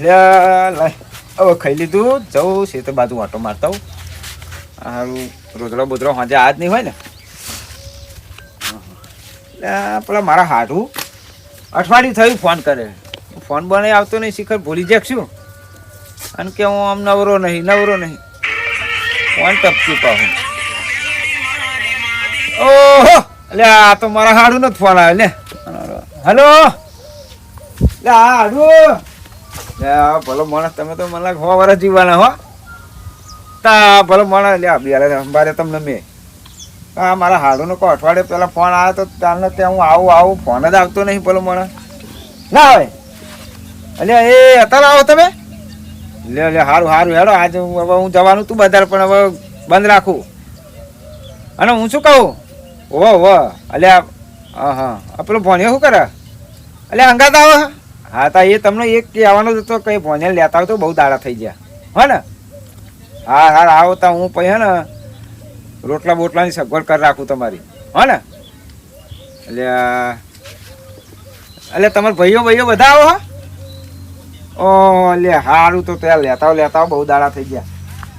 લાય હવે ખાઈ લીધું જવું છે તો બાજુ વાટો મારતા હું સારું રોજડો બોધડો સાંજે આજ નહીં હોય ને પેલા મારા હાડું અઠવાડિયું થયું ફોન કરે ફોન બને આવતો નહીં શિખર ભૂલી જાકશું અને કે હું આમ નવરો નહીં ફોન ટપક્યું પાહું ઓહો એટલે આ તો મારા હાડું નથી ફોન આવે લે હલો લે હા હાડું ભલો માણસ તમે તો મને 100 વર્ષ જીવવાના હો તા ભલો માણસ લે બિયારે અંબારે તમને મેં હા મારા હાડુનો કોઈ અઠવાડિયે પહેલા ફોન આવ્યો તો ત્યારને ત્યાં હું આવું ફોન જ આવતો નહીં ભલો માણસ ના આવે એટલે એ અત્યારે આવો તમે લે સારું હેડો આજે હવે હું જવાનું તું બજાર પણ હવે બંધ રાખું અને હું શું કહું ઓહો અલ્યા હા પેલો ભણ્યો શું કરે અલ્યા અંગાત આવો હા તા એ તમને એક કહેવાનો જ હતો કઈ ભણ્યા લેતા હોય તો બહુ દાડા થઈ ગયા હો ને હા આવો તા હું પછી હે ને રોટલા બોટલાની સગવડ કરી રાખું તમારી હો ને એટલે તમારા ભાઈઓ બધા આવો હા લે સારું તો ત્યાં લેતા બહુ દાડા થઈ ગયા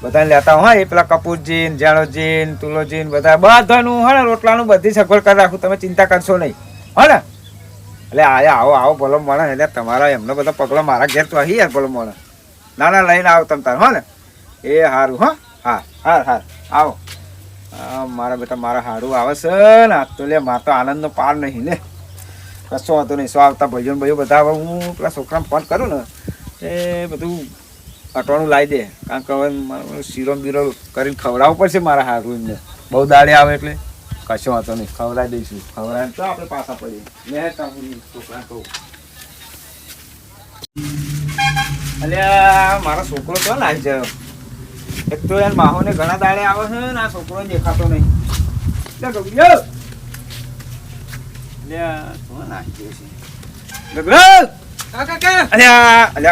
બધાને લેતા હા એ પેલા કપૂરજીન જાણોજીન તુલોજીન બધાનું હે ને રોટલાનું બધી સગવડ કરી રાખું તમે ચિંતા કરશો નહીં હો ને એટલે આવો ભલો મળે એટલે તમારા એમનો બધા પગલો મારા ઘેર તો અહીં યાર ભલો મળે ના લઈને આવો તમે તાર હો ને એ સારું હા આવો મારા બેટા મારા હાડું આવે છે ને આજ તો લે મારે તો આનંદનો પાર નહીં ને કશો વાંધો નહીં શું આવતા ભાઈઓ બધા હવે હું પેલા છોકરાને ફોન કરું ને એ બધું અટવાનું લાવી દે કારણ કે હવે શીરો બીરો કરીને ખવડાવવું પડશે મારા હારું એમને બહુ દાડે આવે એટલે કશો વાંધો નહીં ખવડાવી દઈશું ખવડાવીને તો આપણે પાછા પડીએ મેં છોકરા કહું અલ્યા મારો છોકરો તો લાવી જાય એક તો યાર માહોને ઘણા દાડે આવે છે ને આ છોકરો દેખાતો નહીં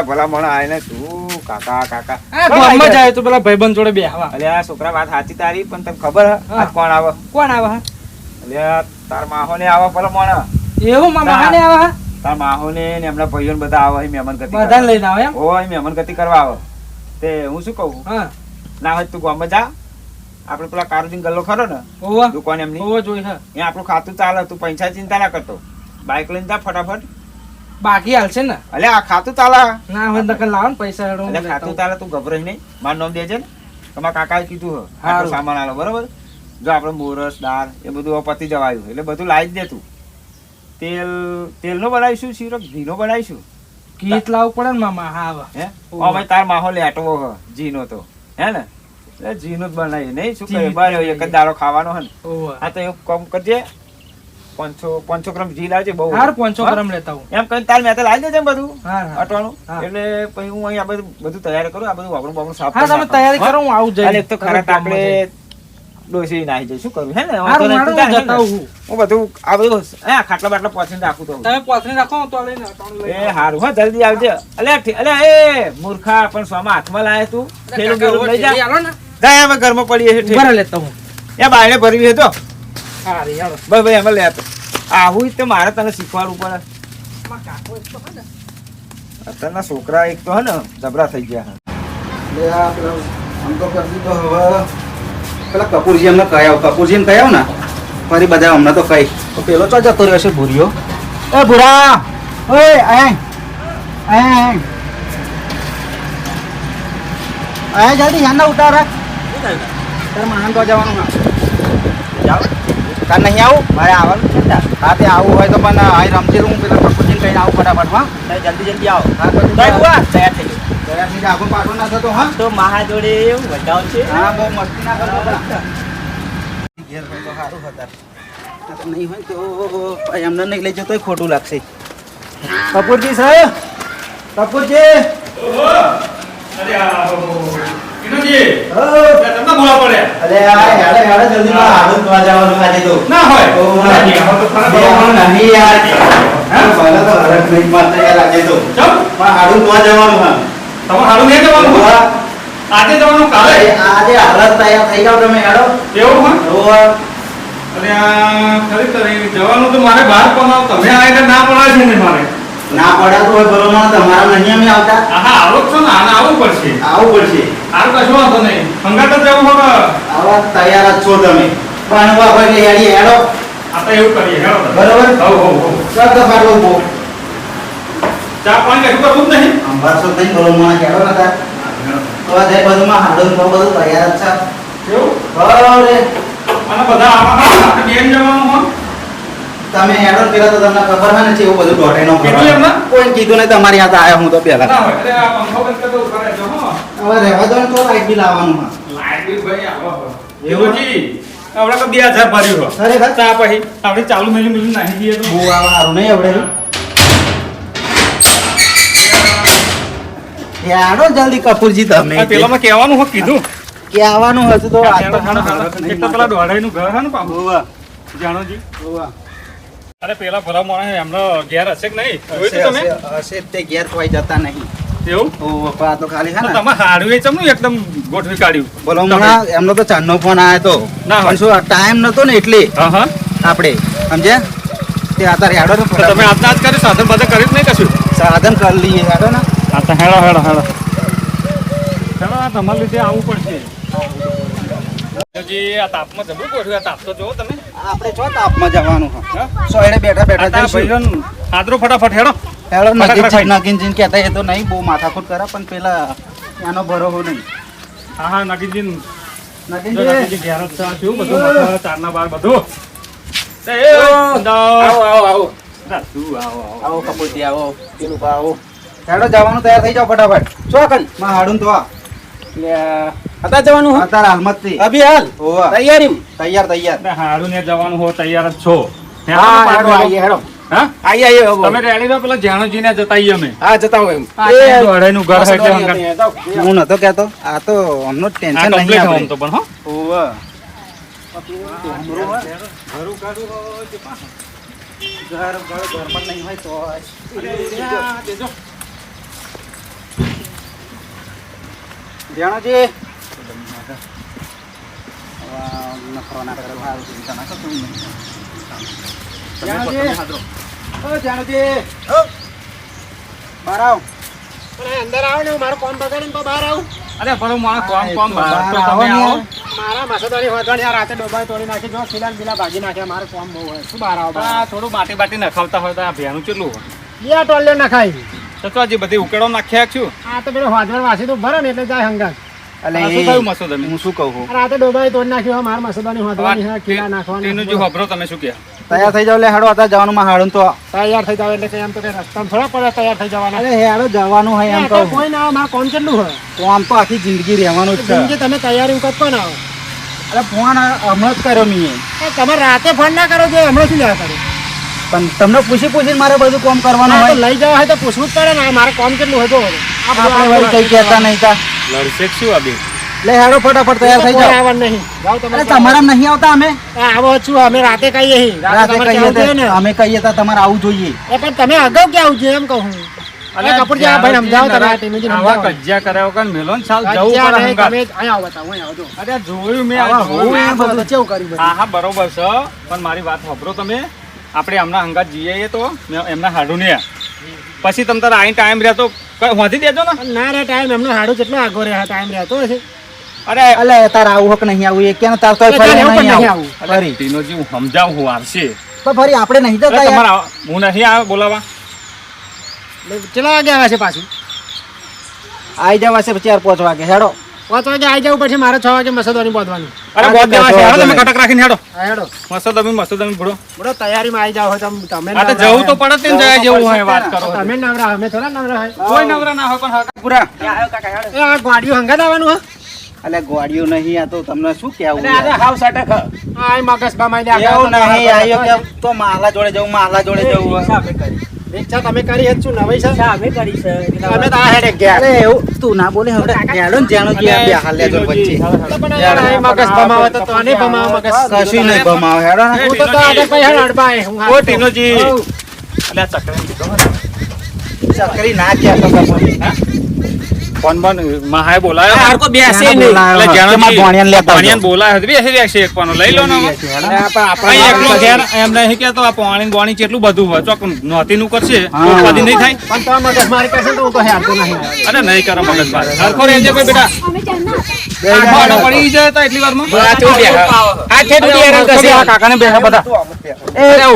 ભલા મને આવીને તું કાકા જાય તો પેલા ભાઈબંધ જોડે બે અલ્યા છોકરા વાત સાચી તારી પણ તને ખબર હે કોણ આવે અલ્યા તાર માહોને આવે ભલા મને એવું માહોને આવે તાર માહોને ને એમના ભાઈઓ બધા આવે મહેમાન ગતિ બધા લઈને આવે એમ ઓય મહેમાન ગતિ કરવા આવે તે હું શું કહું ના હોય તું ગામમાં જા આપણે પેલા કારુદીન ગલ્લો ખરો ને દુકાન એમની જોઈ અહીંયા આપણું ખાતું ચાલે તું પૈસા ચિંતા ના કરતો બાઈક લઈને જા ફટાફટ બાકી હાલશે ને અલે આ ખાતું ચાલે ના હોય નકર લાવો ને પૈસા એટલે ખાતું ચાલે તું ગભરાઈ નહીં મારું નામ દેજે ને તમારા કાકાએ કીધું હે સામાન આલો બરોબર જો આપણે મોરસ દાળ એ બધું પતી જવાયું એટલે બધું લાવી જ દે તું તેલનો બનાવીશું શીરો ઘીનો બનાવીશું ગીત લાવવું પડે ને મામા હા હે ભાઈ તાર માહોલ લેટવો હ જીનો તો હે ને એટલે જીનો જ બનાવી નહીં શું કહે બાર એક જ દાડો ખાવાનો હે ને હા તો એવું કામ કરજે 500 ગ્રામ ઘી લાવજે બહુ 500 ગ્રામ લેતા હું એમ કઈ તાર મેં તો લાવી દેજે બધું અટવાનું એટલે પછી હું અહીં આ બધું તૈયાર કરું આ બધું વાપરું સાફ હા તમે તૈયારી કરો હું આવું જઈ એક તો ખરા આપણે ડોસી નાહી જાય શું કરું હે ને હું બધું આ બધું ખાટલા બાટલા પોથીને રાખું તો તમે પોથીને રાખો તો લઈને એ હારું હા જલ્દી આવજે અલે એ મૂર્ખા પણ સ્વામા હાથમાં લાવે તું થેલું બેલું લઈ જા જાય અમે ઘરમાં પડીએ છે ભરા લેતા હું એ બાયણે ભરવી હે તો હા રે યાર બસ ભાઈ અમે લેતો આવું તો મારે તને શીખવાડવું પડે અત્યારના છોકરા એક તો હે ને જબરા થઈ ગયા લે આ પેલો આમ તો કરી દીધો હવે પેલા કપૂરજી એમને કપૂરજીને કહ્યું ને ફરી બધા હમણાં તો કઈ તો પેલો ચો જતો રહ્યો છે ભૂરિયો એ ભૂરા ઓય આય જલ્દી યાના ઉતાર રાખ તાર મહાન તો જવાનું જાવ તાર નહીં આવું મારે આવવાનું છે ને હા તે આવું હોય તો પણ અહીં રમતી હું પેલા કપૂરજીને કહીને આવું ફટાફટ હા જલ્દી આવો હા તો તૈયાર થઈ ગયું આગળ પાછો ના થતો હા તો મહા જોડે એવું બતાવ છે હા બહુ મસ્તી ના કરતો ઘેર હોય તો સારું હતા નહીં હોય તો એમને નહીં લઈ જતો ખોટું લાગશે કપૂરજી સર કપૂરજી જલ્દી હાડું તો ના હોય નહીં યાર લાગે તો હાડું તો જવાનું હા તમે હાડું નહીં જવાનું આજે જવાનું કાલે આજે હાલત તૈયાર થઈ જાવ તમે હેડો એવું હા અરે આ ખરેખર જવાનું તો મારે બહાર પણ તમે આ ના પડાય છે ને મારે ના પડાતું હોય બરોબર તમારા નહીં અમે આવતા હા આવો જ છો ને આને આવવું પડશે આવું પડશે હારું કશું વાંધો નહીં હંગાત જ જવું હવે આવા તૈયાર જ છો તમે ભણવા હોય એટલે યાડી હેડો આ તો એવું કરીએ હેડો તમે. બરોબર હો ચાલ તો પાડો બો ચા પાણી કશું કરવું જ નહીં અંબારસો નહીં બરોબર હેડો ને તાર તો આ જાય બધુંમાં હાડો તો બધું તૈયાર જ છે એવું બરોબર અને બધા આવા આપણે બેન જવાનું હો તમે હેડો ને પેલા તો તમને ખબર હોય ને છે એવું બધું દોઢે નો કીધું એમને? કોઈ કીધું નહીં તમારી હાથે આયા હું તો પેલા ના હોય એટલે આ પંખો બંધ કરી દઉં કરે જો હો હવે રહેવા દો ને તો લાઈટ બિલ આવવાનું હા લાઈટ બિલ ભાઈ આવો હો એવું? જી આપણે તો 2000 ભર્યું હો ખરેખર ચા પછી આપણે ચાલુ મિલી નાખી દઈએ તો બહુ આવા સારું નહીં આવડે હેડો જલ્દી કપૂરજી તમે આ પેલામાં કહેવાનું હો કીધું કે આવવાનું હતું તો આજ તો એક તો પેલા દોઢાઈનું ઘર છે ને પાછું હોવા જાણોજી હોવા અરે પેલા ભલા માણસ એમનો ઘેર હશે કે નહીં જોયું તું તમે હશે તે ઘેર કોઈ જતા નહીં એવું હોવા પણ આ તો ખાલી છે તો ને તમે હાડું એ ચમનું એકદમ ગોઠવી કાઢ્યું બોલો હમણાં એમનો તો ચાંદનો ફોન આવ્યો તો ના હોય. પણ શું ટાઈમ નતો ને એટલે હા હા આપણે સમજ્યા તે અત્યારે હેડો ને તો તમે આજના આજ કર્યું સાધન બાધન કર્યું જ નહીં કશું સાધન કરી લઈએ હેડો ને આ તો હેડો આ તમારા લીધે આવવું પડશે હજી આ તાપમાં જબરું ગોઠવ્યું આ તાપ તો જોવો તમે આપણે છો તાપમાં જવાનું હા હા? સોયડે બેઠા બેઠા આ જઈશું ભાઈઓને હાદરો ફટાફટ હેડો હેડો ફટાફટ નગીન ખાઈ. નગીન જીન કહેતા એ તો નહીં બહુ માથાકૂટ કરે પણ પેલા એનો ભરોસો નહીં હા હા નગીનજી નગીન જો નગીનજી ઘેર જ છે. આ કેવું બધું મસાલા, ચારના બાર બધું એ, આવો ના, તું આવો આવો કપૂરજી આવો પેલું બા આવો હેડો જવાનું તૈયાર થઈ જાઓ ફટાફટ ચોકન માં હાડું તો આ હતા જવાનું હો? અત્યારે હાલમાં જ થી અભી હાલ હોવા તૈયારી તૈયાર તૈયાર એટલે હારું ને જવાનું હો તૈયાર જ છો હા હેડો આઈએ હેડો હા આઈએ તમે રેડી રહો પેલા જાણોજી ને જતા આવીએ અમે હા જતા હોય એમ આ દોઢાઈનું ઘર છે એટલે હંગાત. હું નતો કહેતો આ તો હમનો આ ટેન્શન complete નહીં આમ આપણે તો પણ હો હોવા ઘરમાં નહીં હોય તો જાણોજી નખરો ના કરે સારું ચિંતા ના કરતો જાણોજી ઓ જાણોજી બહાર આવ અંદર આવો ને મારું કોમ બગાડીને તો બહાર આવું અરે ભલો માણસ કોમ કોમ બહાર બહાર તો આવો તમે ને આવો મારા મસોદાની હોદવાની આ રાતે ડોબાઈ તોડી નાખી જો ખીલા બીલા ભાગી નાખ્યા મારું કોમ બહુ હોય શું બહાર આવો બહાર આ થોડું માટી બાટી નખાવતા હોય તો આ ભેનું કેટલું હોય બે ટોલ્યો નખાય તો તો હજી બધી ઉકેડો નાખ્યા છું આ તો પેલો હોદવાર વાસી તો ભરે ને એટલે જાય હંગાત એટલે આ શું થયું મસૂદ અમે? હું શું કહું છું? આ રાતે ડોબાઈ તોડી નાખ્યો મારા મસોદાની હોદવાની હા ખીલા નાખવાની તેનું જે હોભરો તમે શું કહે તૈયાર થઈ જાવ એટલે હાડો અત્યારે જવાનું માં હાડું તો તૈયાર થઈ જાવ એટલે કે એમ તો કે રસ્તામાં થોડા પડે તૈયાર થઈ જવાના અરે હેડો જવાનું હોય એમ એ તો કહું કોઈ ના આવે મારું કોમ કેટલું હોય તો આમ તો આખી જિંદગી રહેવાનું જ જેમ છે કે તમે તૈયારી વખત કોણ આવો અરે ફોન હમણાં જ કર્યો મેં એ તમે રાતે ફોન ના કરો જો હમણાં શું લેવા કરો પણ તમને પૂછીને મારે બધું કામ કરવાનું ના, તો હોય લઈ જવા હોય તો પૂછવું જ પડે ને મારે કોમ કેટલું હોય તો આપણે વળી કઈ કહેતા નહીં તા લડશે કે શું અભી લે હેડો ફટાફટ તૈયાર થઈ જાવ આવવાનું નહીં જાઓ તમે અરે તમારા નહીં આવતા અમે આવો છું અમે રાતે કહીએ છીએ. રાતે તમારે કહીએ કહેવું જોઈએ ને તો અમે કહીએ તો તમારે આવું જોઈએ એ પણ તમે અગાઉ ક્યાં આવજો એમ કહું છું. અરે કપૂરજી આ ભાઈને સમજાવો તમે આ ટીનુજીને આવા સમજાવો. કજ્જા કર્યા વગર મેલો ને સાલ જવું કજ્જા પડે નહીં, હંગાત. તમે અહીંયા આવો બતાવો, અહીંયા આવો જો. અરે જોયું મેં આવા આ જોયું. હોવું આ બધું કેવું કર્યું બધું. હા હા બરોબર છે પણ મારી વાત સાંભળો તમે આપણે એમના હંગાત જઈએ તો એમના હાડું ને પછી તમે તારે આઈ ટાઈમ રહેતો વાંધી દેજો ને પણ ના રે ટાઈમ એમનો હાડું કેટલો આગો રહે ટાઈમ રહેતો હશે અરે અલે તાર આવું હક નહીં આવું એ ક્યાં તાર તો એ ફરી તારે એવું પણ નહીં નહીં આવું આવું. ફરી ટીનોજી હું સમજાવું હું આવશે પણ ફરી આપણે નહીં અરે જતા યાર તમારા હું નહીં આવે બોલાવા એટલે કેટલા વાગે આવે છે પાછું આઈ જવા છે 4-5 વાગે હેડો 5 વાગે આવી જવું પછી મારે 6 વાગે મસદવાની બોધવાની અરે હા, બોધ દેવા છે તો હેડો તમે વાંધો કટક રાખીને હેડો હા હેડો મસ્ત તમે ભૂડો બડો તૈયારીમાં આવી જાવ હોય તો તમે આ તો નવરા જવું તો હોય. પડે જ ને જાય જેવું હોય વાત કરો તમે નવરા અમે થોડા નવરા હોય કોઈ નવરા ના હોય પણ હક પૂરા એ આ ગાડીઓ હંગાત આવવાનું હા અલે ગોળીઓ નહીં આ તો તમને શું કહેવું આ યાર? હાવ સટક આ મગજ બામાઈ દે એવું નહીં આવ્યો કે તો માલા જોડે જવું માલા જોડે જવું રિક્ષા તમે કરી જ છું નવી છે અમે કરી છે અમે તો આ હેડે ગયા અરે એવું તું ના બોલે હવે હેડો ને જાણો કે આ બે હાલે જો વચ્ચે તો પણ યાર આ મગજ ભમાવે તો તને ભમાવે મગજ કશું નહીં ભમાવ હેડો ને હું તો આડે પૈ હેડ અડબાય હું ઓ ટીનોજી અલ્યા ચકરે ચકરી ના ક્યાં તો કપડી ફોન મહાએ બોલાયો હારકો બેસે ત્યાં નહીં. બોલાયો. એટલે જાણો તમારા ભોણિયાને લેતા આવજો. ભોણિયાને બોલાયો બેસી રહેશે એક પાનો લઈ લો ને હવે. અહીં એકલો ઘેર એમ નહીં કહેતો આ પાણી બોણી કેટલું બધું હોય ચોક નોતી નું કરશે તો કદી નહીં થાય. પણ તો મગજમારી કરશે તો હું તો હેરતો નહીં. અરે નહીં કરો મગજ માર સરખો રહેજે કોઈ બેટા આખો આડો પડી જાય તો એટલી વારમાં આ ઠેઠ ઉડી હેરાન કરશે. કાકાને બેહા બધા અરે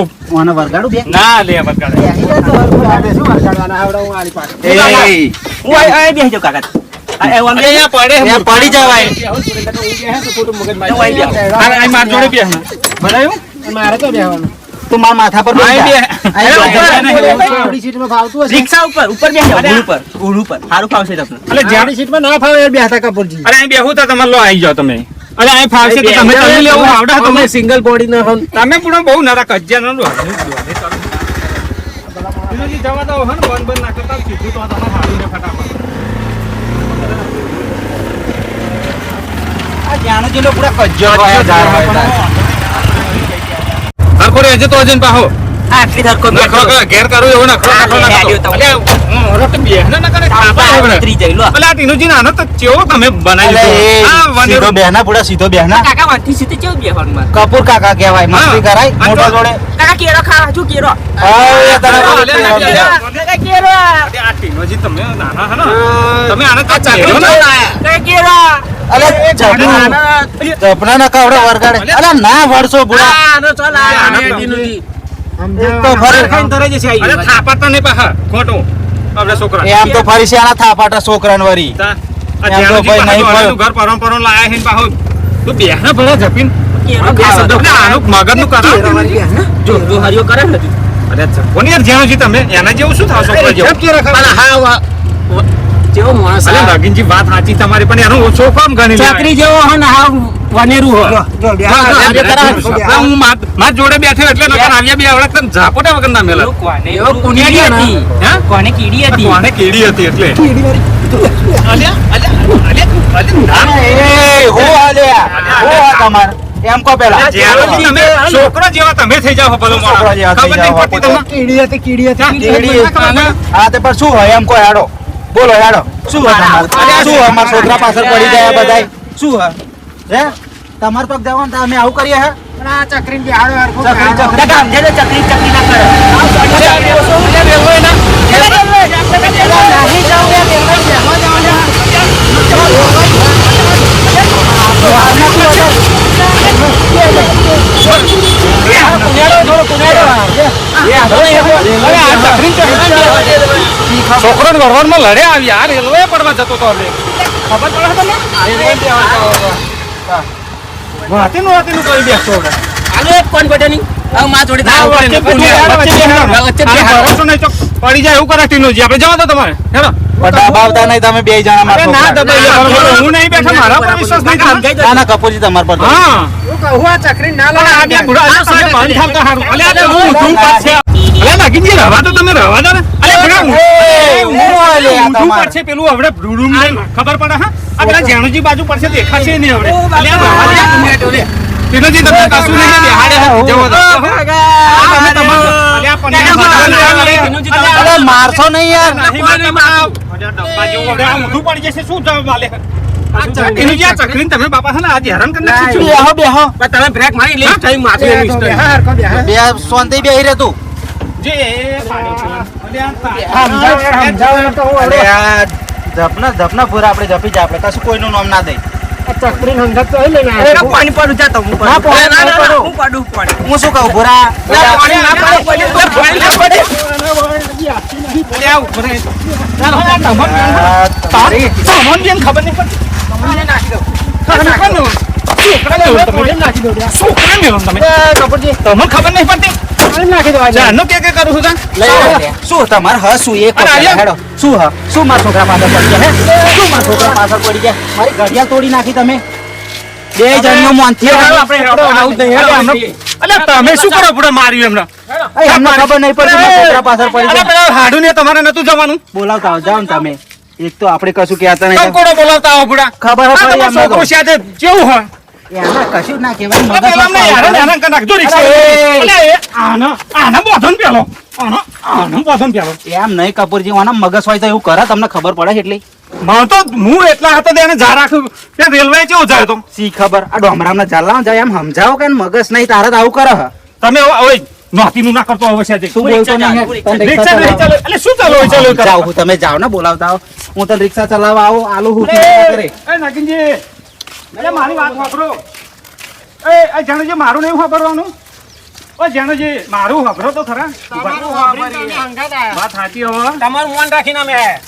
ઓને વરગાડું બે. ના લે બકાડે શું વરસાડવાના આવડે હું આલી પાસે. હું આ બેહી જાઉં કાકા. આ ઓને અહીંયા પડે અહીંયા પડી જવાય. આ માર જોડે બેહ બનાવ્યું મારે તો બેહવાનું. તું મારા માથા પર બેસી જા. આપણી સીટમાં ફાવતું હશે. રિક્ષા ઉપર બેસી જાઓ. ઊંઘ ઉપર સારું ફાવશે તમને. એટલે જ્યાં આપણી સીટમાં ના ફાવે એ બેહતા કપૂરજી. અરે અહીં બેહું તો તમે લો આવી જાઓ તમે અરે અહીં ફાવશે તો તમે લેવું આવડે તમે સિંગલ બોડી ના હોન. તમે પણ બહુ નરા કજ્જા નો જવા દો હન બંધ ના કરતા કીધું તો તમારે હાડીને ફટાફટ આ જાણો જેલો પૂરા કજ્જો હોય સરખો રહેજે તો અજન પાહો આટલી ધરકો નખરો ઘેર કરું એવું નખરો ઉતરી જઈ લો. અલે આ ટીનુજી નાનો તો ચેવો તમે બનાવી દીધો આ સીધો વનેરો બેહના પૂરા સીધો બેહના. કાકા વાંથી સીધી કેવું બેહવાનું મારે? કપૂર કાકા કહેવાય. મસ્તી કરાય મોટા જોડે. કાકા કેરો ખા હજુ કેરો હવે તને કાકા કેરો આ ટીનુજી તમે નાના હે ને તમે આને તો ચાલો કાકા કેરો અલે જપના ના કાવડે વરગાડે. અલે ના વળશો બુડા. આનો ચાલ તો ફરી ખાઈને તરે જશે આઈ અરે થાપાતા નહીં પાહા ખોટું આપડા છોકરા એમ તો ફરી છે આના થાપાટા છોકરાને વરી. આ એમ તો જ્યાંનું ભાઈ નહીં જીવાનું ઘર પરંપરા લાયા હે પાહો તો બેહના ભલા જપીન કેરો આનું મગજનું કરાવ જો જો હરિયો કરે ને અરે કોની યાર જ્યાં જી તમે એના જેવું શું થાવ છોકરા જેવું પણ હા જેવો માણસ અરે નગીનજી વાત સાચી તમારી પણ એનું ઓછો કામ ગણી લેવાય. ચાકરી જેવો હો ને હા વનેરું હો હું માર જોડે બેઠો એટલે નકર આવ્યા બે આવડે તને ઝાપોટા વગર ના મેલા એવો કુંડી હતી હે કોને કીડી હતી કોને કેડી હતી એટલે એ હો આલ્યા હો આ તમાર એમ કો પેલા જ્યાંથી તમે છોકરા જેવા તમે થઈ જાવ ભલો છોકરા જેવા થઈ ખબર નહીં જાઓ, પડતી તમને કીડી હતી કીડી હતી. કેડી. હા તે પણ શું હોય એમ કો હેડો બોલો હેડો શું હોય તમારે શું હોય અમારા છોકરા પાછળ પડી ગયા બધાય શું હોય હે તમાર પગ જવાનું તો અમે આવું કરીએ હે પણ આ ચકરીને બેહાડો હરખું. ચકરી ચકરી કાકા સમજે તો ચકરી ચકરી ના કરે છોકરો ગરવાનમાં લડે આવ્યા રેલવે પડવા જતો તો હવે ખબર પડે તમને વાતીનું કરી બેસતો હવે આલો એક કોણ બટની હવે માં જોડે ના, વચ્ચે ભરોસો નહીં તો પડી જાય એવું કરે ટીનુજી આપણે જવા દો તમારે હેલો પણ દબાવતા નહીં તમે બે જણા અરે ના મારા દબાઈ હું નહીં બેઠા મારા પર વિશ્વાસ નહીં કરતા. ના ના કપૂરજી તમાર પર હા હું કહું આ ચકરીને ના પણ આ બે લાગે. બુઢા તમે બંધ થાવતા હારું. અલે આ તો ઊંધું પાછે. અલે નાગીનજી રહેવા દો તમે રહેવા દો ને. અલે બુઢા હું આલે આ ઊંધું તમાર. પડશે પેલું હવે ડુડુમ લઈને ખબર પડે હા આ પેલા જાણુજી બાજુ પડશે દેખાશે નહીં હવે અલે આ રહેવા દે. ટીનુજી તમે કશું નહીં બેહાડે જવો દો તમે તમારું અલે આ પન્યા અરે મારશો નહીં યાર ડબ્બા જેવું હવે આ ઊંધું પડી જશે શું જવાબ આલે ટીનુજી આ ચકરીને તમે બાપા છે ને આજ હેરાન કરી નાખ્યું છે. બેહો બેહો તમે બ્રેક મારી લિફ્ટ થઈ માથે બેહા હરખું બેહા. બે શાંતિ બેહી રહે તું જે પાણી છે. અલે આ સમજાવો એમ તો હું અરે હવે આ જપના પૂરા આપણે જપી જાય આપણે કશું કોઈનું નામ ના દઈ આ ચકરીને હંગાત તો અહીં લઈને આવ્યો. પાણી પડું જાતો હું ના, પાણી ના પડો. હું પડું પાણી હું શું કહું ભૂરા પાણી ના પડે પાણી ના પડે અલે આ ઉપર રહે. આ તારી તમને બેન ખબર નહીં પડતી. તમને નાખી દઉં છોકરા ને પાણી નાખી દો લ્યા. છોકરા ને તમે કપૂરજી તમને ખબર નહીં પડતી પાણી નાખી દો આજે. જાનનો કે કરું છું તાન? લઈ શું તમાર હ શું એક અરે આવ્યા. હેડો શું હ શું મારા છોકરા પાછળ પડી ગયા હે શું મારા છોકરા પાછળ પડી ગયા મારી ઘડિયાળ તોડી નાખી તમે બે જણનો મોનથી આપણે આવું જ નહીં. હેડો, હમણાં. અલે તમે શું કરો પૂરા માર્યું એમણે? અમને ખબર નહીં પડતી મારા છોકરા પાછળ પડી અલે ગયા પેલા હાડું ને તમારે નતું જવાનું બોલાવતા આવો, જાઓ ને તમે એક તો આપણે કશું કહેતા નહીં કંકોડો બોલાવતા આવો પૂરા ખબર આ પડી તમારો અમને તો. છોકરો છે આજે કેવું હોય એમાં કશું જ ના કહેવાય આ મગજમાં પેલા અમને હેરાન હેરાન કરી નાખજો રિક્ષા. અરે. અલે એ આના બોધન પેલો આનો બોધન પેલો એમ નહીં કપૂરજી આના મગજ હોય તો એવું કરે તમને ખબર પડે છે એટલે મને તો હું એટલા હતા તેને જા રાખ્યું કે રેલવે કેવો જાય તો સી ખબર આ ડોમરામના ચાલવા જાય એમ સમજાવો કે મગજ નહીં તારે તો આવું કરે હ. તમે હવે નોતીનું ના કરતો હવે છે તું બોલતો નહીં હે. તને રિક્ષા નહીં ચાલે એટલે શું ચાલો હોય ચાલો જાઓ હું તમે જાઓ ને બોલાવતા આવો હું તને રિક્ષા ચલાવવા આવું આલુ હું કરે એ નાગિનજી અરે મારી વાત સાંભળો એ જાણોજી મારું નહીં સાંભળવાનું ઓ જાણોજી મારું સાંભળો તો ખરા તમારું સાંભળીને તો અમે હંગાત આયા. વાત સાચી હવે તમારું મન રાખીને અમે આયા.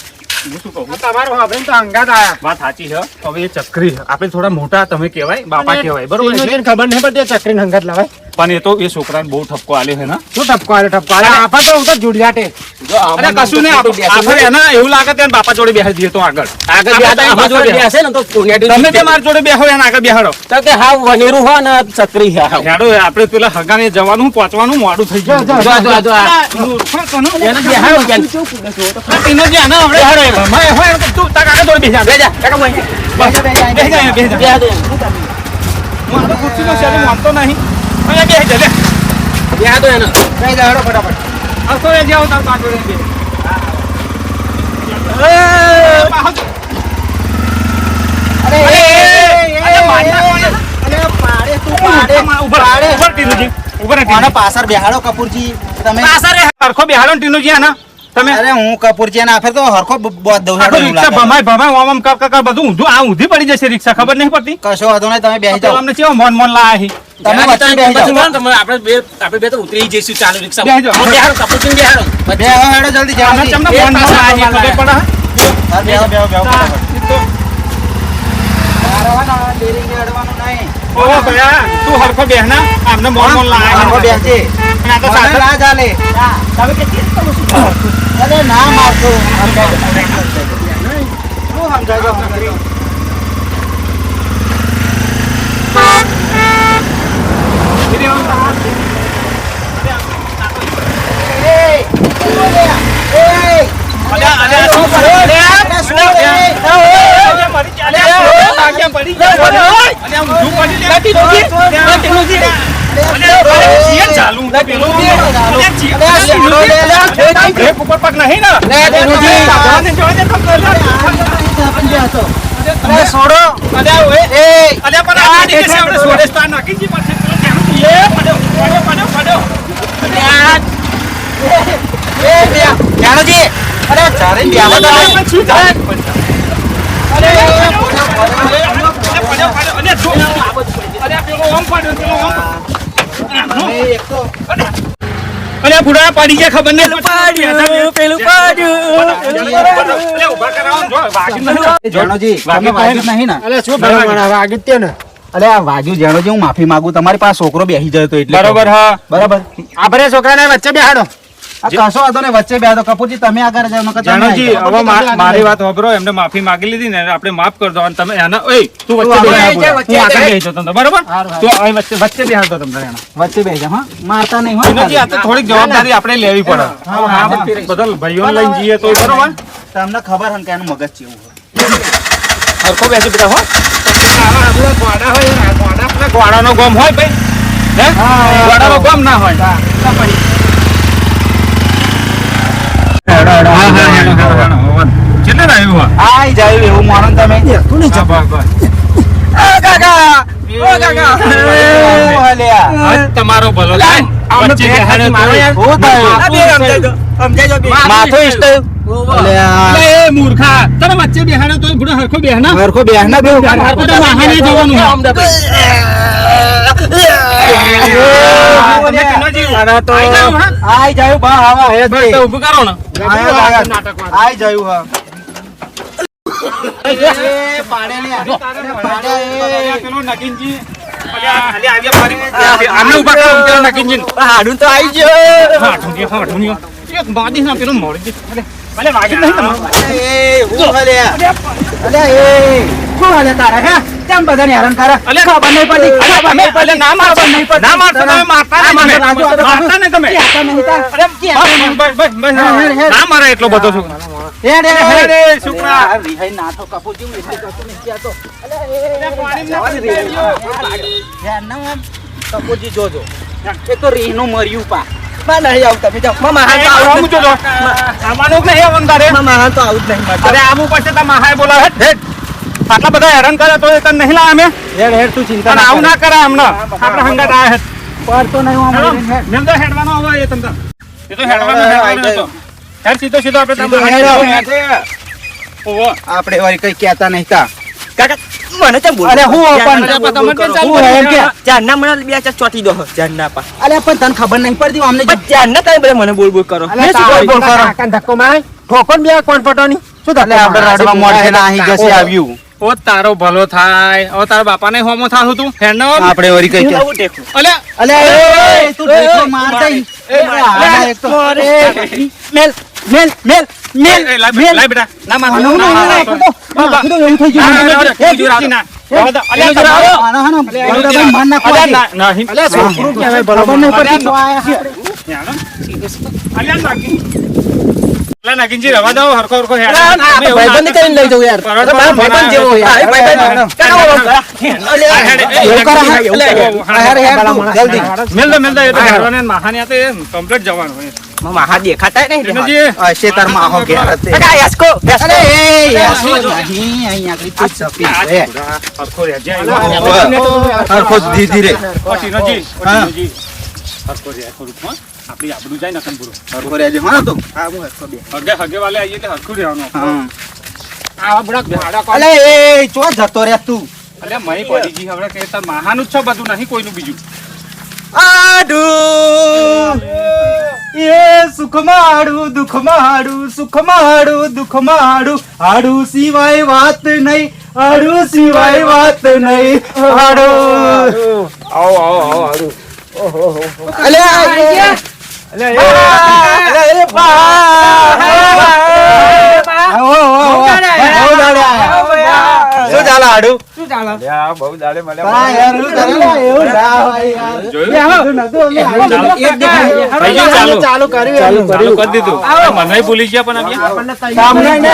હું શું કહું તમારું સાંભળીને તો હંગાત આયા. વાત સાચી છે હવે એ ચક્રી છે. આપણે થોડા મોટા તમે કહેવાય બાપા કહેવાય બરોબર એનો છે જેને ખબર નહીં પડતી આ ચકરીને હંગાત લાવાય. પણ એ તો એ છોકરાને બહુ ઠપકો આલ્યો છે ને શું ઠપકો આલ્યો, ઠપકો આલ્યો? આફા તો હું તો જુડિયાટે. અરે કશું નહીં આપણે એના એવું લાગે ત્યાં બાપા જોડે બેસી જઈએ તો આગળ આગળ બે હતા, આપણા જોડે બેસે ને તો કોનેટી તમે બે મારા જોડે બેહો એને આગળ બેહાડો તો કે હાવ વનેરું હોય ને ચકરી છે હાવ. હેડો આપણે પેલા હગાને જવાનું પહોંચવાનું મોડું થઈ ગયું જો આ, જો આ. એને બેહાડો ક્યાં? આ તીનો જે આના આપણે હેડો એમાં. મેં હોય એમ કે તું તાર આગળ જોડે બેસી જા. બેજા, કાકા બોલ. બેસી જા, બેસી જા. બેહા દે. હું આ તો ખુરશીનો શેરી માનતો નહીં. અહીંયા બેસી જા, લે. બેહા દો એને. કઈ જાડો ફટાફટ આ તો એ જાઓ તાર પાસે જોડે બેસી. અરે અરે, મારી નાખો. અરે પાડે તું ઉભા પાડે ઉભા ટીનુજી. ઉભા રહે, મને ટીનુ. પાછળ બેહાડો કપૂરજી તમે પાછળ રે. હરખો બેહાડો ને ટીનુજી આના. તમે અરે હું કપૂરજી ને આફર તો હરખો બોધ દઉં આખો હેડો એવું રિક્ષા લાગે. ભમાય ઓમ કર કર બધું ઊંધું આ ઊંધી પડી જશે રિક્ષા ખબર નહીં પડતી કશો વાંધો નહીં તમે બેસી જાઓ અમને કેવો મોન લાયા હી તમે વચ્ચે બેસી જાઓ તમે આપણે બે તો ઉતરી જઈશું ચાલુ રિક્ષા બેહજો. બેહાડો કપૂરજી બેહાડો. બેહો હેડો જલ્દી જાઓ આના ચમના મોન લાયા હી ખબર પડે હા, બેહો બેહો બેહો હા? ફટાફટ. તો મારવાના, ડેરીને અડવાનું નહીં. ઓહો ભયા તું હરખો બેહના આમને મોન લાયા હરખો હી બેસજે. આ તો મને સાચા ના ચાલે. અરે ના મારતો શું સમજાય છે? એ, એ, અલ્યા અલ્યા શું કરે અલ્યા શું રે? અલ્યા મરી જા અલ્યા ભાગ્યા પડી ગયા અલ્યા ઊંધું પડી લે ટીનુજી અલ્યા જીએ ચાલુ પેલો અલ્યા જીએ બ્રેક ઉપર પગ નહીં ને લે, ટીનુજી. જોડે અરે છોડો. અલ્યા ઓએ એ, અલ્યા પણ આ ગાડી કે આપણે સોડે સ્ટાર નાખી જી પડશે પેલો કેમ એ પડ્યો અલ્યા એ, બે. જાણોજી. અરે ચારે બેહો તમે. શું થાય અરે, તમે એક તો અલ્યા બુડા પાડી ગયા ખબર નહીં પેલું પાડ્યું. જાણોજી તમે વાગ્યું નહીં ને? અલે શું ભલામણ હવે આગળ ત્યો ને. અલે આ વાગ્યું જાણોજી હું માફી માંગુ તમારી પાસે છોકરો બેસી ગયો તો એટલે બરોબર હા બરાબર આ ભરે છોકરાને વચ્ચે બેહાડો. આ કશો વાંધો નહીં વચ્ચે બેહો તો કપૂરજી તમે આગળ જાઓ નકર તમે જાણોજી આવી જાઓ. હવે મારી વાત સાંભળો એમને માફી માંગી લીધી ને આપણે માફ કરી દો અને તમે એના ઓય તું તું વચ્ચે આગળ બેસી આવી જા, જા, હું આગળ બેસી જાઉં તમને બરોબર હારું, હારું. તું અહીં વચ્ચે બેહાડતો તમને એના વચ્ચે બેસી જાઓ, હા મારતા નહીં હો જાણોજી, આ તો થોડીક જવાબદારી આપણે લેવી પડે હા, હા. બધા ભાઈઓને લઈને જઈએ તો બરોબર તમને ખબર હે ને કે એનું મગજ ચેવું હોય. હરખો બેસી બધા હો આવા બધા ગોડા હોય ને, આ ગોડા પેલા ગોડાનો ગમ હોય ભાઈ હે ગોડાનો ગમ ના હોય કેટલે રહ્યું હોય આઈ જાય એવું માનો ને તમે તું નહીં તમારો ભલો થાય વચ્ચે બેહાડે માથો ઇસ્ટ અલે એ મૂર્ખા તને વચ્ચે બેહાડે તો બુડા હરખો બેહના હરખો બેહના બે હરખો તો વાહને જવાનું આઈ જાય બા આવા હે બસ તો ઊભું કરો ને આઈ જાય હા એ પાડે લે પાડે એ પેલો નગીનજી અલ્યા આવ્યા મારી આમને ઊભા કરો પેલો નગીનજી હાડું તો આવી ગયો. હાઠુનિયો એક બાદી ના પેલો મોડી દે અલે વાગી નહીં તમને એ હું હલે અલે એ શું હલે તારે હે કેમ બધાને હેરાન કરે અલે ખબર નહીં પડતી ખબર નહીં અલે ના મારતો નહીં પડતી. ના મારતો તમે મારતા નહીં તમે મારતા નહીં તમે કહેતા નહીં તા. બસ ના મારે એટલો બધો છું હેડ હેડ હેડ અરે છોકરા આ રિહાઈ ના તો કપૂરજી હું એટલે કશું નહીં કહેતો. હેડ ના આમ. કપૂરજી જોજો એ તો રીહનું મર્યું પા માં નહીં આવું તમે જાઓ માં મહાન તો આવું આવું જો લો. આવવાનું કે નહીં આવવાનું તારે? માં મહાન તો આવું જ નહીં મારે અરે આવું પડશે તાર માહાએ બોલાવે. હેડ. આટલા બધા હેરાન કરે તો તને નહીં લાવે અમે. હેડ હેડ તું ચિંતા અને આવું ના કરે અમને. આપણે હંગાત આયા હેડ. પડતો નહીં હું હેડો. અમારી હેડ. મેં તો હેડવાનો આવે એ તમતા. એ તો હેડવાનો હતો. હેડ સીધો સીધો આપણે સીધો તમે હેડો. ઓહો. આપણે વળી કઈ કહેતા નહીં તા કાકા મને કેમ બોલ અરે હું પણ તમે કેમ ચાલુ હું એમ કે જાનના મને બે ચાર ચોટી દો જાનના પા અલે પણ તને ખબર નહીં પડતી અમને પણ જાનના તમે બધા મને બોલ બોલ કરો અલે તારો બોલ કરો. ધક્કો મારે ઠોકો બે કોણ પટોની શું એટલે આપણે રાડવા મોઢે ના અહીં જશે આવ્યું ઓ તારો ભલો થાય. ઓ તારા બાપાને હોમો થાતું તું. હેડ ના આવ. આપણે વળી કઈ કે આવું ટેકું અલ્યા. અલે એ તું દેખો મારતા ઈ. આના એક તો મેલ મેલ મેલ મેલ એ લાય લાય બેટા. ના માર. આનો ના નાખો તો નાખો તો એવું થઈ ગયું આનો હાનો બરાબર માર નાખો નહીં. અલે છોકરું કહેવાય બરાબર નહીં પડતી તો આયા નાગીનજી રવા દો. હરખો હરખો હેડ. ભાઈબંધ કરીને લઈ જાઉં યાર બરાબર. મારા ભાઈબંધ જેવો યાર હા, ભાઈબંધ. કાકા બોલો અલે એવું કરો હા હેડ હેડ તું, જલ્દી મેલ દો એ તો હેડવાને મહાને આ તો કમ્પ્લીટ જવાનું હોય. મહા દેખાતા નહીં વિનોદજી, હશે તાર માં આહો ઘેર હતી કાકા યાસકો અરે એ યાસકો નહીં અહીં આગળ તું ચપી છે હરખો રહેજે. હરખો ધીરે ધીરે ઓ ટીનોજી, હા. હરખો રહે થોડુંક, હો. આપણી આબરૂ જાય નકન પૂરો. હરખો રહેજે હા તું હા હું હરખો બે હગે વાલે આવીએ એટલે હરખું રહેવાનું. હા આવા બુડાક ભાડા કોણ? અલે એ ચો જતો રે તું અલ્યા મહી પડી ગઈ હવે કે તાર મહાનું જ છે બધું, નહીં કોઈનું બીજું. આડુ એ સુખ માડું દુઃખ માડું સુખ માડું દુઃખ માડું આડુ સિવાય વાત નહીં આડુ સિવાય વાત નહીં આડુ અલે શું ચાલે આડુ બહુ દાડે હા યાર શું ચાલે એવું ના હોય યાર જોયું? ચાલુ કર્યું ચાલુ કરી દીધું. મને ભૂલી ગયા પણ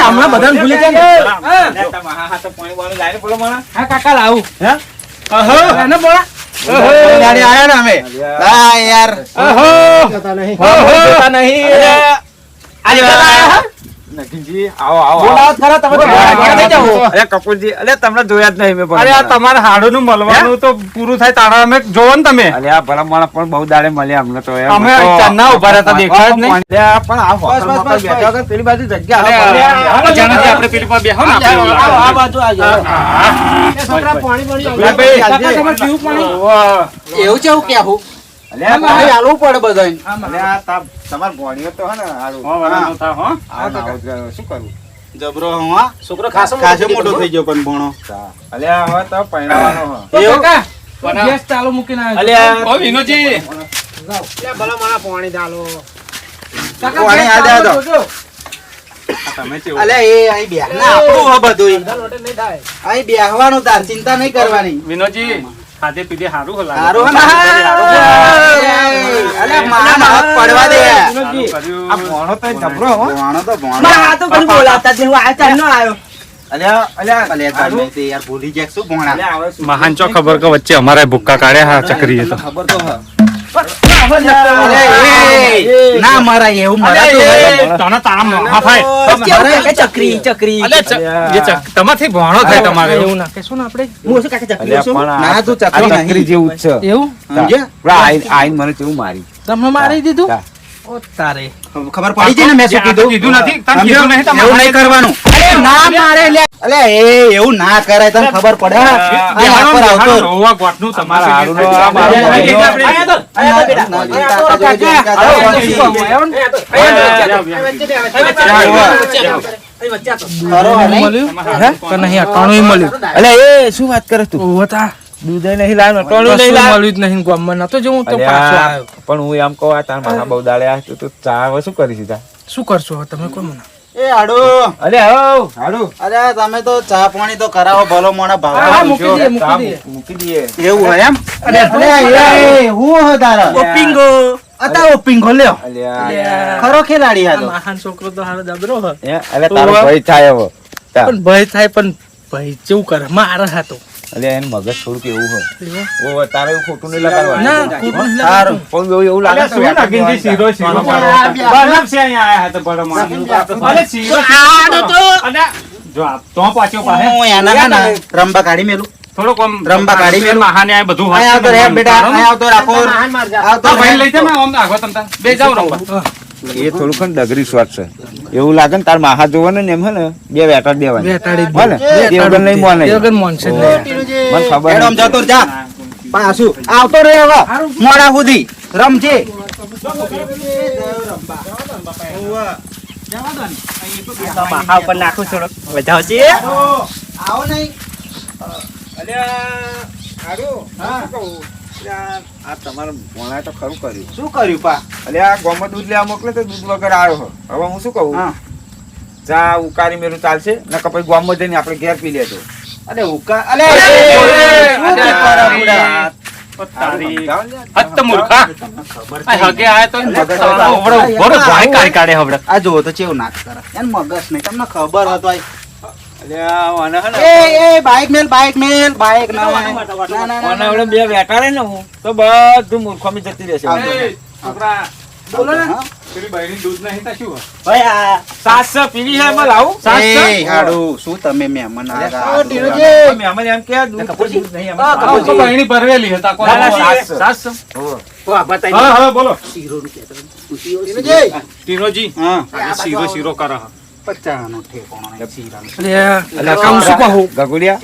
હમણાં બધાને ભૂલી ગયા હા કાકા લાવું એને બોલા ગાડી આયા ને અમે હા યાર નગીનજી, આવો આવો બોલાવત ખરા તમે તો અરે કપૂરજી, અરે તમને જોયા જ નહીં મેં પણ. અરે આ તમારે હાડુનું મળવાનું તો પૂરું થાય તારા અમે જોવો ને તમે. અરે આ ભલા માણસ પણ બહુ દાડે મળ્યા અમને તો એમ. અમે ચાંદના ઉભા રહેતા દેખાય જ નહીં. અરે આ પણ આ હોટલ બસ, મોકલ બસ, બેઠા વગર પેલી બાજુ જગ્યા અરે, આપો. હાલો જાણોજી, આપણે પેલી પાસે બેહો ને આપણે. આ બાજુ આવજો છોકરા પાણી પાણી લે ભાઈ. કાકા તમારે પીવું પાણી એવું છે હું કેવું અરે આ મારે હાલવું પડે બધાને અરે આ તમાર ભોણિયો તો હે ને હારું. હો, વરાનો થા, હો. આવું ને આવું જ શું કરવું? જબરો હું હા છોકરો ખાસો ખાસો મોટો થઈ ગયો પણ ભણો અરે આ હવે તો પહેરવાનો હો. કાકા ગેસ ચાલુ મૂકીને આવ્યો. અરે આ ઓ વિનોદજી, લે ભલા મારા પાણી ડાલો કાકા પાણી ગેસ આ દે ચાલુ દો. જોજો. તમે કેવું? અલે એ અહીં બેહ ના આપણું હે બધું લોટે નહીં થાય અહીં બેહવાનું તાર ચિંતા નહીં કરવાની વિનોદજી, ખાધે પીધે હારું હો લાગે. સારું હે ને અલે મારા હાથ પડવા દે સારું કર્યું. આ ભોણો તો જબરો હો. ભણો તો ભણો મારા હાથો કોઈ બોલાવતા જ નહીં. હું આ ચાંદનો આવ્યો અરે અરે અલે તમે તે યાર ભૂલી જાય શું ભણા અરે આવે શું? મહાન ચો ખબર કે વચ્ચે અમારે ભૂક્કા કાઢ્યા હા ચક્રીએ તો. ખબર તો હે અલે એ ના મરાય એવું મરાતું અરે, હોય. એ, તને તારા મોંમાં થાય. કેવું કાકા ચકરી ચકરી અલે, તમારથી ભણો થાય તમારે. એવું ના કહેશું ને આપણે હું શું કાકા ચકરી અરે છું પણ ના, તું ચકરી આ નહીં. ચકરી જેવું જ છે. એવું સમજ્યા? પેલા આઈન મને કેવું મારી. તમને મારી દીધું હા. ઓ તારે ખબર પડી છે ને મેં શું કીધું કીધું નથી, તને કીધું નહીં, તમારે એવું નહીં કરવાનું અરે ના મારે લે અલે એ એવું ના કરાય તને ખબર પડે આ પર આવતો રોવા ગોઠનું તમારે હારું હારું નો આ મારું આ ભાઈ. અલે એ શું વાત કરે તું? દૂધ નહીં લાવ્યો, ટોળું નહીં લાવ્યો. મળ્યું જ નહીં ગામમાં નતો જો હું તો અલ્યા, પાછો આવ્યો પણ હું એમ કહું આ તાર માથા બહુ દાડે આ તું ચા હવે શું કરી સીધા? શું કરશો હવે તમે કોણ મને એ આડો અરે આવો હાડું. અરે તમે તો ચા પાણી તો કરાવો ભલો મોણા હા, ભાવ મૂકી દઈએ, ચા મૂકી દઈએ. મૂકી દઈએ. એવું હોય એમ અરે એ હું હે તારા ઓપિંગો અતા ઓપિંગ લ્યો અલ્યા. ખરો ખેલાડી આ હતો મહાન છોકરો તો હારો જબરો હ અલે તારો ભાઈ થાય હવે. તા. પણ ભય થાય પણ ભય જેવું કરે મારે હતો એટલે એનું મગજ થોડુંક એવું હોય ઓ તારે એવું ખોટું નહીં લગાડવાનું ના, ખોટું નહીં સારું પણ એવું લાગે અલ્યા, શું લાગીને જે શીરો શીરો કરો? બરાબર છે, અહીંયા આયા હતા બરાબર માણસ. અરે, શીરો અલ્યા, જો આ તો પાછો પાસે હું એના ના રંબા કાઢી મેલું થોડોક આમ રંબા કાઢી મેલું. મહાને આ બધું અહીંયા આવતો રે બેટા, અહીંયા આવતો રાખો. મહાન માર જા. આવતો તો ભાઈ રે. લઈ જા ને આમ આગો તમ તાર. બે જાઓ રંબા. એ થોડુંક છે ને ડગરી સ્વાદ છે એવું લાગે ને તાર માહા જોવો ને એમ હે ને બે વેટાડ દેવાની હે ને તે વગર નહીં મોને મને ખબર હેડ આમ જતો રે, જા. પાછું આવતો રે હવે મોડા સુધી રમજે. માહા ઉપર નાખું થોડોક વધાવ છે આવો નહીં. આ તમારે ભણાય તો ખરું કર્યું શું કર્યું પા? અલે આ ગોમાં દૂધ લેવા મોકલે તો દૂધ વગર આવ્યો હો. હવે હું શું કહું હા. ચા ઉકારી મેરું ચાલશે ને કપાઈ ગોમાં જઈને આપણે ઘેર પી લેજો અરે ઉકા અલે અરે, શું કરો બુડા? તારી હત્ત મૂર્ખા. આ હગે આયા તો હવડો ઉભો રહો, ભાઈ કાઢી કાઢે હવડો. આ જો તો ચેવું નાક કરે એન મગજ નહીં તમને ખબર હતો આ. અલે આ આને હે ને એ બાઈક મેલ બાઈક ના આને હવે બે વેટાડે ને હું તો બધું મૂર્ખામી જતી રહેશે એ, છોકરા, બોલો ને. પેલી બૈરી દૂધ નહીં તો શું હોય? ભાઈ આ સાસ છે, પીવી છે એમાં લાવું એ હાડું શું તમે મહેમાન આવ્યા? અમે અમને એમ કે દૂધ નહીં એમાં આ તો બૈરી ભરવેલી હતા કોઈ. ના, ના, સાસ છે. સાસ છે? હોવે. હા હા બોલો ટીનુજી. ટીનોજી હા આજે શીરો શીરો કરે હે. 50 નો ઠેકોણો નહીં શીરાનો. ગગુડિયા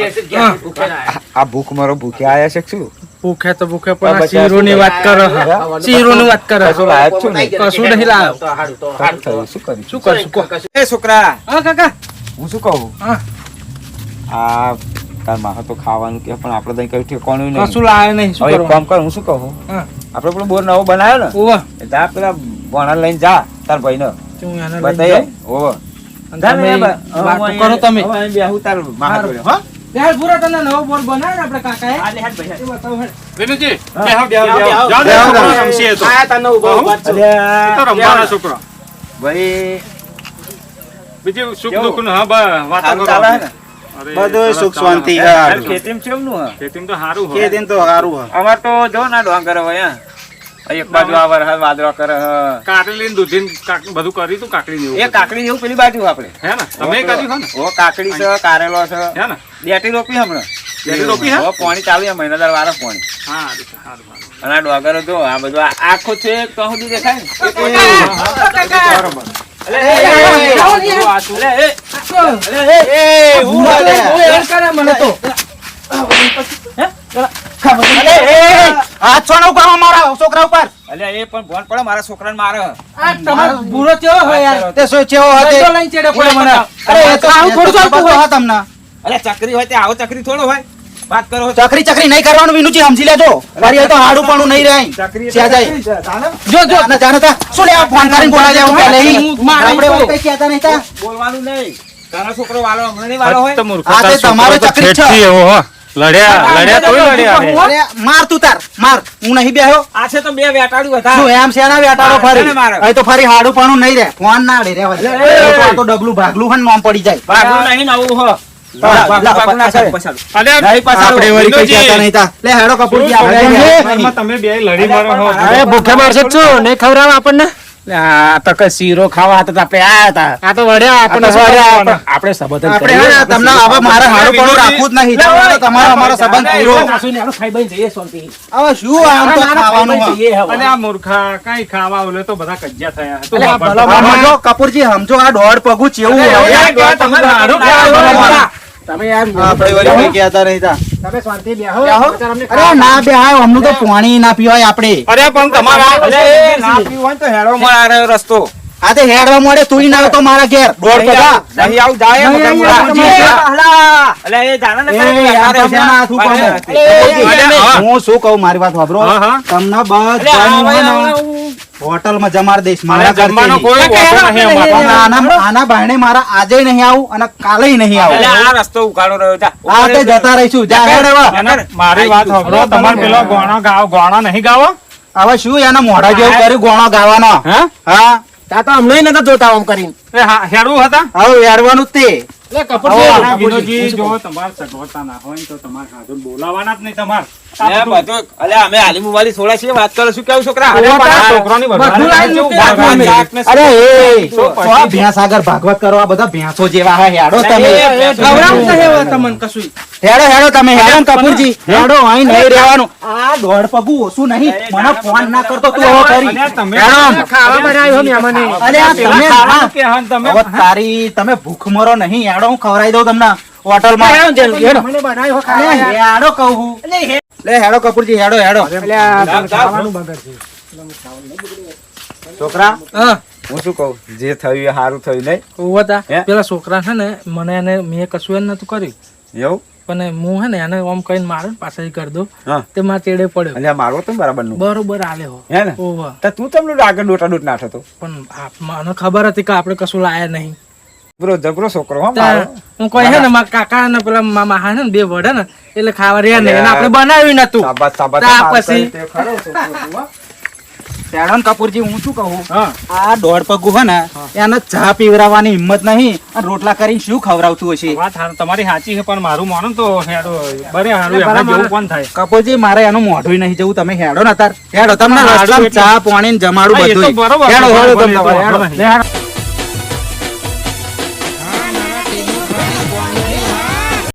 આ ભૂખ મારો ભૂખ્યા આયા છે કે શું ભૂખે તો ભૂખે પણ આ શીરોની વાત કરો શીરોની વાત કરો કશું લાયક છું ને કશું નહીં લાવ્યો સારું થયું. શું કર્યું શું કરશું કહો. એ છોકરા હા કાકા હું શું કહું હા. આ તાર માહા તો ખાવાનું કે પણ આપણે તો કઈ ઠેકાણું નહીં કશું લાવ્યો નહીં શું હવે એક કરવાનું? કામ કર હું શું કહું હા. આપણે પેલો બોર નવો બનાવ્યો ને ઓવા એ જા પેલા ભણા લઈને જા તાર ભાઈ ને હું એને લઈને બતાવી જાઉં. ઓહો અને તમે વાતો કરો તમે બેહું તાર માહા જોડે હો યાર પૂરા તને નવો બોલ બનાવ્યો ને આપણે કાકાએ એ બતાવો હેડ. વિનુજી, બેહો, બેહો, બેહો. જાઓ, જાઓ, છોકરો રમશે એ તો. એ તો રમવાના છોકરો. ભાઈ બીજું સુખ કેવું? દુઃખનું, હા, બસ વાતો સારું કરો. ચાલે હે ને? અરે, બધુંય સુખ ચાલે. શાંતિ હે. તાર ખેતીમાં કેમનું હે? ખેતીમાં તો સારું કે હોય. દિન તો સારું હે. અમાર તો જો ના ડોંગર હોય એક બાજુ આ વરસાદ વાદળો કરે હે. કાકડી ને દૂધી ને બધું કર્યું તું કાકડી ને એ એવું. કાકડી જેવું પેલી બાજુ આપણે હે ને? તમે કર્યું હે ને? ઓ કાકડી છે કારેલો છે હે ને? ડેટી રોપી હમણાં ડેટી રોપી હે? ઓ પાણી ચાલુ છે મહિનાદાર વાળા પાણી સારું, સારું, સારું. અને આ ડોગરો જો આ બધું આખો છે તો સુધી દેખાય ને બરોબર. મને તો હાથ છોડો ઉપર મારા છોકરા ઉપર. અલ્યા એ પણ ભોન પડે મારા છોકરાને મારે આ તમારો બુરો કેવો હોય યાર તે શું ચેવો હતો? તો લઈને ચેડે પડે મને અરે એ તો આવું થોડું ચાલતું હોય તમને. અલ્યા ચકરી હોય તે આવો ચકરી થોડો હોય વાત કરો ચકરી ચકરી નહીં કરવાનું વિનુજી સમજી લેજો. મારી આ તો હાડું પણ નહીં રહે. ચકરી જ્યાં જાય. જો જો જાને જાને તા. શું લે આ ફોન કરીને બોલા જાય હું પહેલે ઈ? મારે આપણે તો. કઈ કહેતા નહીં તા. બોલવાનું નહીં તારો છોકરો વાલો હમણાં નહીં વાલો હોય હત્ત મૂર્ખો. આ તે તાર તમારો છોકરો તો ચકરી છે. છેટથી એવો, હો. લડ્યા તોય લડ્યા હે. અરે માર તું તાર માર. હું નહીં બેહ્યો. આ છે તો બે વેટાડ્યું શું હતા એમ શેના બેટાડો મારે ફરી? મારે. અહીં તો ફરી હાડું પણ નહીં રહે. ફોન ના રે રેવા દે. આ તો ડબલું ભાગલું હન નોમ પડી જાય. ભાગલું નહીં નવું હો ભાગલું ના કરે. અલ્યા, નહીં પાછળ. આપણે વળી કઈ વિનુજી, કહેતા નહીં તા. લે હેડો કપૂરજી આપણે તમે જઈએ. તમે બે લડી મારો હો. અરે ભૂખે મારશે જ શું નહીં ખવડાવે આપણને આ તો કઈ શીરો ખાવા હતા તો આપણે આયા હતા આ તો વળ્યા આપણને વળ્યા આપણે સંબોધન આપણે હે ને તમને હવે મારે હાડું પણ રાખવું જ નહીં. તમારો અમારો સંબંધ પૂરો. ખાઈ બઈ જઈએ શાંતિ હવે શું આમ તો ખાવાનું હે. અલ્યા, મૂર્ખા, કાંઈ ખાવા ઓલે તો બધા કજ્જા થયા. તું અલ્યા, વાપરતો. ભલા સમજો કપૂરજી સમજો આ દોઢ પગું ચેવું હોય. તમે યાર આપણે વળી કઈ કહેતા નહીં તા. તમે શાંતિ બેહો બેહો. અરે ના બે હાય અમનું તો પાણી ના પીવાય આપણે. અરે પણ તમારા અલ્યા, એ ના પીવું હોય ને તો હેડો માં આ રહ્યો રસ્તો આ તે હેડવા મળે તુંય ના આવે તો મારા ઘેર દોઢ પગા. નહીં આવું જાય નહીં મગર આવું મુડા. જાય. અલ્યા, એ જાણે ને એ કઈ આ તો વેટાડે શેના હાથ ઉપર છે? અલ્યા, હા. હું શું કહું મારી વાત વાપરો. હા, હા. તમને અલ્યા, બધાનું હે ને આવું. હોટલમાં જમાડ દઈશ અરે, મારા જમવાનો ઘરથી. કોઈ વાંધો નહીં અમારો. આના બારણે મારા આજે નહીં આવું અને કાલે નહીં આવું. અલ્યા, આ રસ્તો ઉઘાડો રહ્યો જા. આ તે જતા રહીશું જા હેડ હવે. એને મારી વાત સાંભળો, તમારે પેલો ગોણો નહીં ગાવો? હવે શું એના મોઢા જેવું કર્યું ગોણો ગાવાનો. હે? હા તા તો અમને નતા જોતા આમ કરીને એ હા, હેડવું હતા? હવે વેડવાનું જ તે લે આવો, કપૂરજી આવો. વિનોદજી, જો તમારે સગવડતા ના હોય ને તો તમારે હાજર બોલાવાના જ નહીં તમારે. એ બધું અલ્યા અમે આલી મુવાલી સોડા છીએ વાત કરો શું કેવું છોકરા અરે પણ આ આ છોકરાની વધારે બધું લાઈન કેવું મૂકે ભાગવાનું આપણે. શાક ને અરે એ શું તો આ ભેંસ આગળ ભાગવત કરો, આ બધા ભેંસો જેવા હે. હેડો તમે, ખવડાવું તો હે તમને કશું હેડો તમે, હેડો ને કપૂરજી, હેડો, અહીં નહીં રહેવાનું. આ દોઢ પગું ઓછું નહીં, મને ફોન ના કરતો તું હવે કરી. અલ્યા તમે હેડો. ખાવા બનાવ્યો મહેમાને. અલ્યા તમે ખાવાનું કે હન તમે હવે તારી તમે ભૂખ મરો નહીં. હેડો, હું ખવડાવી દઉં તમને હોટલમાં. મને બનાવ્યો ખાવા. અલ્યા, હેડો કહું હું. લે હેડો કપૂરજી, હેડો. અલ્યા, પણ ખાવાનું બગડ છે. છોકરા હા હું શું કહું જે થયું એ સારું થયું નહીં ઉભો થા. હે? પેલા છોકરા છે ને મને એને મેં કશું એને નતું કર્યું એવું પણ હું હે ને એને આમ કહીને મારે પાછા કરી દઉં હા તે મારા ચેડે પડ્યો અલ્યા મારવો તો બરાબર નું બરોબર આલે હો હે ને ઓવા તો તું તમને આગળ ડોટા ડોટ નાઠો તો પણ મને ખબર હતી કે આપણે કશું લાયા નહીં બરો જબરો છોકરો હો ત્યાં મારો. હું કહી હે ને મારા કાકા ને પેલા મામા હા ને બે વડે ને એટલે ખાવા રહ્યા નહીં અને આપણે બનાવ્યું નતું શાબાશ, શાબાશ. તા સારું પછી? કર્યું તે ખરો છોકરો તું, હો. હેડો ને કપૂરજી, હું શું કહું, હા આ દોઢ પગું હે ને એને ચા પીવરાવવાની હિંમત નહીં, અને રોટલા કરીને શું ખવડાવતું હશે. વાત તમારી સાચી છે પણ મારું માનો ને તો હેડો બરે હારું એમને જેવું કોણ થાય કપૂરજી, મારે એનું મોઢું નહીં જવું. તમે હેડો ને તાર, હેડો તમને હા, રસ્તામાં એટલે- ચા પાણી ને જમાડું હા, એ તો બધું. બરોબર હેડો, છે, હેડો બરોબર, તમે એ તો હેડો. વાંધો નહીં. લે, હેડો.